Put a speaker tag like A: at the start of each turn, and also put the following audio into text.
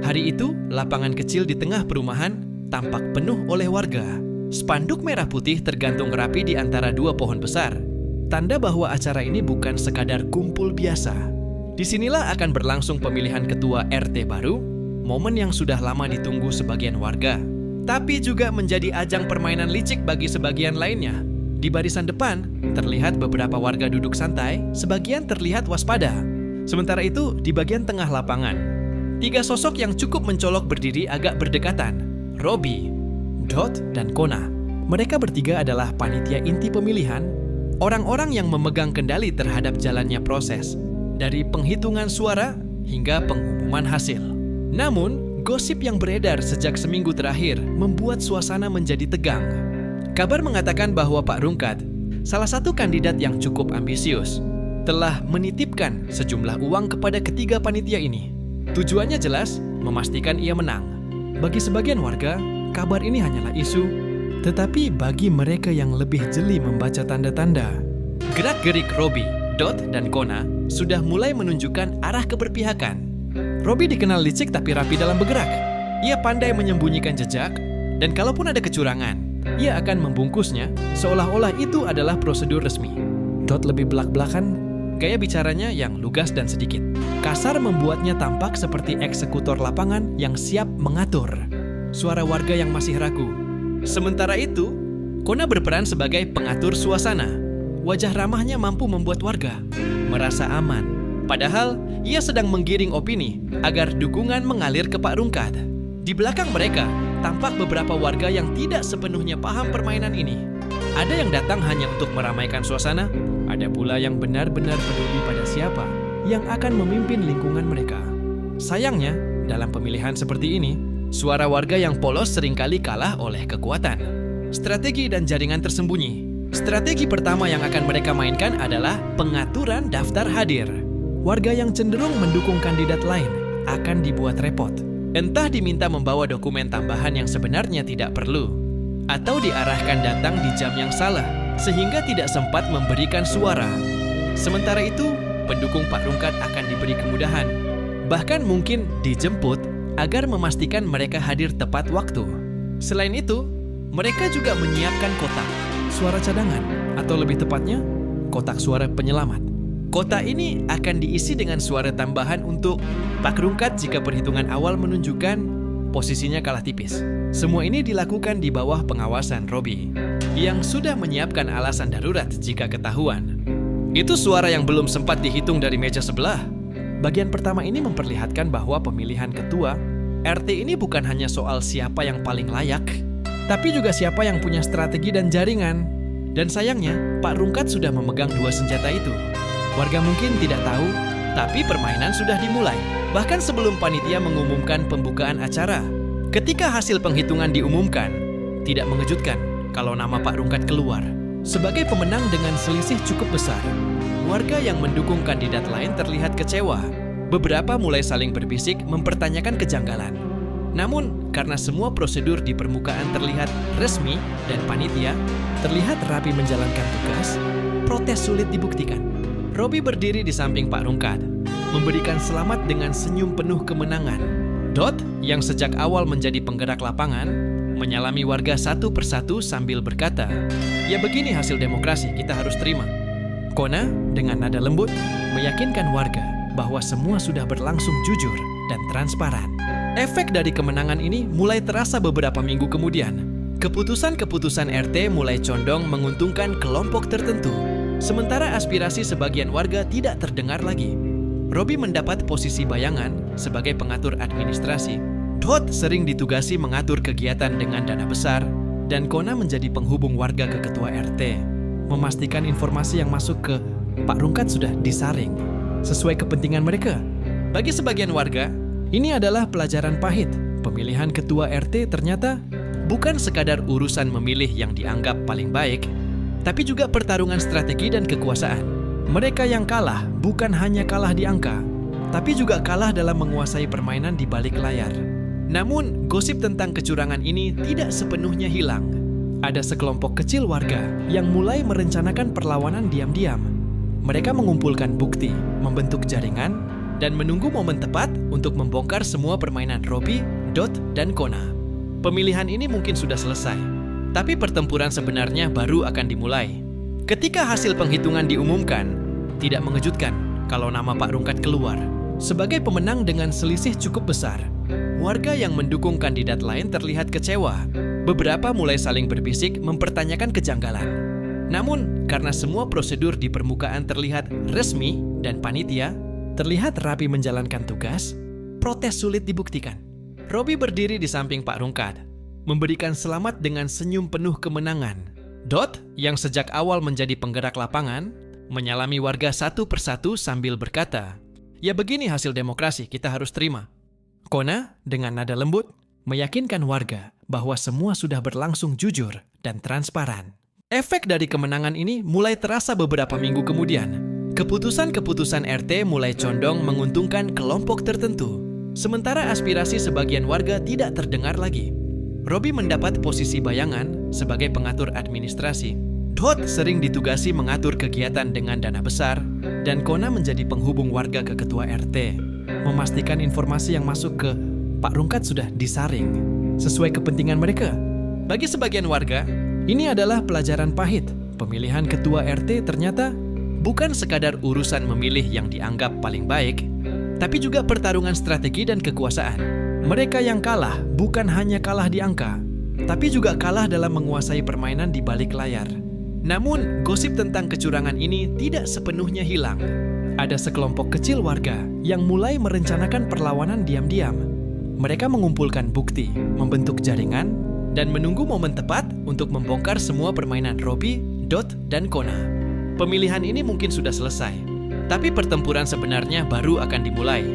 A: Hari itu, lapangan kecil di tengah perumahan tampak penuh oleh warga. Spanduk merah putih tergantung rapi di antara dua pohon besar. Tanda bahwa acara ini bukan sekadar kumpul biasa. Disinilah akan berlangsung pemilihan ketua RT baru, momen yang sudah lama ditunggu sebagian warga. Tapi juga menjadi ajang permainan licik bagi sebagian lainnya. Di barisan depan, terlihat beberapa warga duduk santai, sebagian terlihat waspada. Sementara itu, di bagian tengah lapangan, tiga sosok yang cukup mencolok berdiri agak berdekatan. Robbie, Dot, dan Kona. Mereka bertiga adalah panitia inti pemilihan, orang-orang yang memegang kendali terhadap jalannya proses, dari penghitungan suara hingga pengumuman hasil. Namun, gosip yang beredar sejak seminggu terakhir membuat suasana menjadi tegang. Kabar mengatakan bahwa Pak Rungkat, salah satu kandidat yang cukup ambisius, telah menitipkan sejumlah uang kepada ketiga panitia ini. Tujuannya jelas, memastikan ia menang. Bagi sebagian warga, kabar ini hanyalah isu, tetapi bagi mereka yang lebih jeli membaca tanda-tanda, gerak-gerik Robbie, Dot, dan Kona sudah mulai menunjukkan arah keberpihakan. Robbie dikenal licik tapi rapi dalam bergerak. Ia pandai menyembunyikan jejak, dan kalaupun ada kecurangan, ia akan membungkusnya seolah-olah itu adalah prosedur resmi. Dot lebih belak-belakan, gaya bicaranya yang lugas dan sedikit kasar membuatnya tampak seperti eksekutor lapangan yang siap mengatur suara warga yang masih ragu. Sementara itu, Kona berperan sebagai pengatur suasana. Wajah ramahnya mampu membuat warga merasa aman. Padahal, ia sedang menggiring opini agar dukungan mengalir ke Pak Rungkat. Di belakang mereka, tampak beberapa warga yang tidak sepenuhnya paham permainan ini. Ada yang datang hanya untuk meramaikan suasana, ada pula yang benar-benar peduli pada siapa yang akan memimpin lingkungan mereka. Sayangnya, dalam pemilihan seperti ini, suara warga yang polos seringkali kalah oleh kekuatan, strategi dan jaringan tersembunyi. Strategi pertama yang akan mereka mainkan adalah pengaturan daftar hadir. Warga yang cenderung mendukung kandidat lain akan dibuat repot. Entah diminta membawa dokumen tambahan yang sebenarnya tidak perlu, atau diarahkan datang di jam yang salah, sehingga tidak sempat memberikan suara. Sementara itu, pendukung Pak Rungkat akan diberi kemudahan, bahkan mungkin dijemput agar memastikan mereka hadir tepat waktu. Selain itu, mereka juga menyiapkan kotak suara cadangan, atau lebih tepatnya, kotak suara penyelamat. Kotak ini akan diisi dengan suara tambahan untuk Pak Rungkat jika perhitungan awal menunjukkan posisinya kalah tipis. Semua ini dilakukan di bawah pengawasan Robbie, yang sudah menyiapkan alasan darurat jika ketahuan. Itu suara yang belum sempat dihitung dari meja sebelah. Bagian pertama ini memperlihatkan bahwa pemilihan ketua RT ini bukan hanya soal siapa yang paling layak, tapi juga siapa yang punya strategi dan jaringan. Dan sayangnya, Pak Rungkat sudah memegang dua senjata itu. Warga mungkin tidak tahu, tapi permainan sudah dimulai. Bahkan sebelum panitia mengumumkan pembukaan acara. Ketika hasil penghitungan diumumkan, tidak mengejutkan kalau nama Pak Rungkat keluar sebagai pemenang dengan selisih cukup besar. Warga yang mendukung kandidat lain terlihat kecewa. Beberapa mulai saling berbisik mempertanyakan kejanggalan. Namun, karena semua prosedur di permukaan terlihat resmi dan panitia terlihat rapi menjalankan tugas, protes sulit dibuktikan. Robbie berdiri di samping Pak Rungkat, memberikan selamat dengan senyum penuh kemenangan. Dot, yang sejak awal menjadi penggerak lapangan, menyalami warga satu persatu sambil berkata, "Ya begini hasil demokrasi, kita harus terima." Kona, dengan nada lembut, meyakinkan warga bahwa semua sudah berlangsung jujur dan transparan. Efek dari kemenangan ini mulai terasa beberapa minggu kemudian. Keputusan-keputusan RT mulai condong menguntungkan kelompok tertentu, sementara aspirasi sebagian warga tidak terdengar lagi. Robbie mendapat posisi bayangan sebagai pengatur administrasi. Dot sering ditugasi mengatur kegiatan dengan dana besar, dan Kona menjadi penghubung warga ke ketua RT, memastikan informasi yang masuk ke Pak Rungkat sudah disaring sesuai kepentingan mereka. Bagi sebagian warga, ini adalah pelajaran pahit. Pemilihan ketua RT ternyata bukan sekadar urusan memilih yang dianggap paling baik, tapi juga pertarungan strategi dan kekuasaan. Mereka yang kalah bukan hanya kalah di angka, tapi juga kalah dalam menguasai permainan di balik layar. Namun, gosip tentang kecurangan ini tidak sepenuhnya hilang. Ada sekelompok kecil warga yang mulai merencanakan perlawanan diam-diam. Mereka mengumpulkan bukti, membentuk jaringan, dan menunggu momen tepat untuk membongkar semua permainan Robbie, Dot, dan Kona. Pemilihan ini mungkin sudah selesai, tapi pertempuran sebenarnya baru akan dimulai. Ketika hasil penghitungan diumumkan, tidak mengejutkan kalau nama Pak Rungkat keluar sebagai pemenang dengan selisih cukup besar. Warga yang mendukung kandidat lain terlihat kecewa. Beberapa mulai saling berbisik mempertanyakan kejanggalan. Namun, karena semua prosedur di permukaan terlihat resmi dan panitia terlihat rapi menjalankan tugas, protes sulit dibuktikan. Robbie berdiri di samping Pak Rungkat, memberikan selamat dengan senyum penuh kemenangan. Dot, yang sejak awal menjadi penggerak lapangan, menyalami warga satu persatu sambil berkata, "Ya begini hasil demokrasi, kita harus terima." Kona, dengan nada lembut, meyakinkan warga bahwa semua sudah berlangsung jujur dan transparan. Efek dari kemenangan ini mulai terasa beberapa minggu kemudian. Keputusan-keputusan RT mulai condong menguntungkan kelompok tertentu, sementara aspirasi sebagian warga tidak terdengar lagi. Robbie mendapat posisi bayangan sebagai pengatur administrasi. Dot sering ditugasi mengatur kegiatan dengan dana besar, dan Kona menjadi penghubung warga ke ketua RT, memastikan informasi yang masuk ke Pak Rungkat sudah disaring sesuai kepentingan mereka. Bagi sebagian warga, ini adalah pelajaran pahit. Pemilihan ketua RT ternyata bukan sekadar urusan memilih yang dianggap paling baik, tapi juga pertarungan strategi dan kekuasaan. Mereka yang kalah bukan hanya kalah di angka, tapi juga kalah dalam menguasai permainan di balik layar. Namun, gosip tentang kecurangan ini tidak sepenuhnya hilang. Ada sekelompok kecil warga yang mulai merencanakan perlawanan diam-diam. Mereka mengumpulkan bukti, membentuk jaringan, dan menunggu momen tepat untuk membongkar semua permainan Robbie, Dot, dan Kona. Pemilihan ini mungkin sudah selesai, tapi pertempuran sebenarnya baru akan dimulai.